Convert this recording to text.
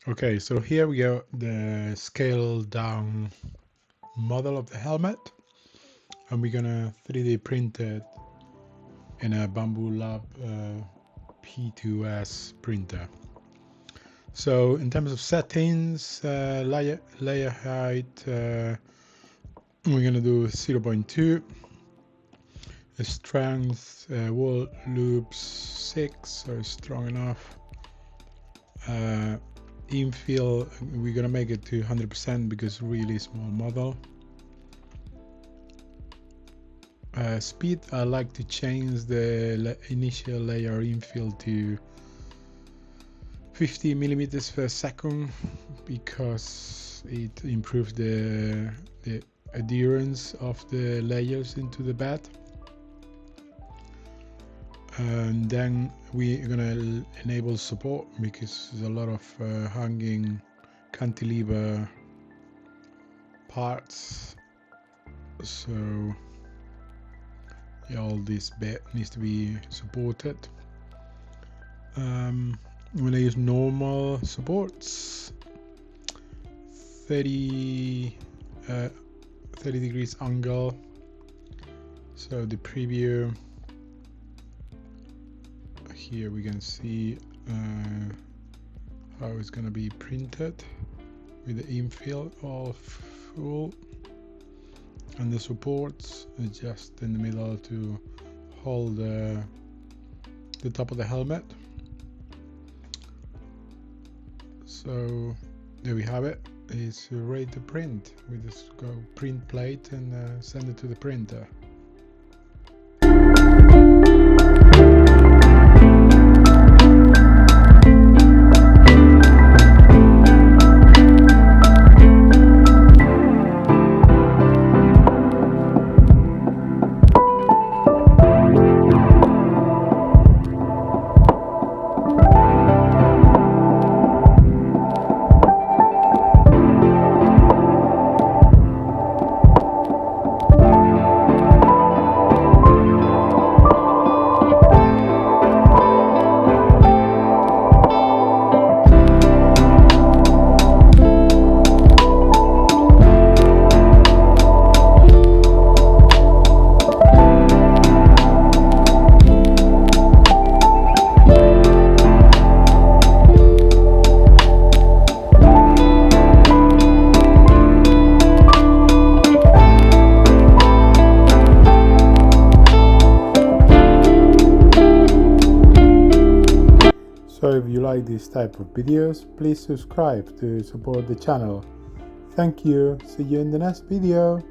Okay, so here we go, the scaled down model of the helmet, and we're gonna 3D print it in a Bambu Lab P2S printer. So in terms of settings, layer height, we're gonna do 0.2, strength, wall loops 6, so strong enough. Infill, we're gonna make it to 100% because really small model. Speed, I like to change the initial layer infill to 50 millimeters per second because it improves the adherence of the layers into the bed. And then we're gonna enable support because there's a lot of hanging cantilever parts, so yeah, all this bit needs to be supported. I'm gonna use normal supports, 30 degrees angle, so the preview. Here we can see how it's going to be printed with the infill all full, and the supports are just in the middle to hold the top of the helmet. So there we have it. It's ready to print. We just go print plate and send it to the printer. So if you like this type of videos, please subscribe to support the channel. Thank you. See you in the next video.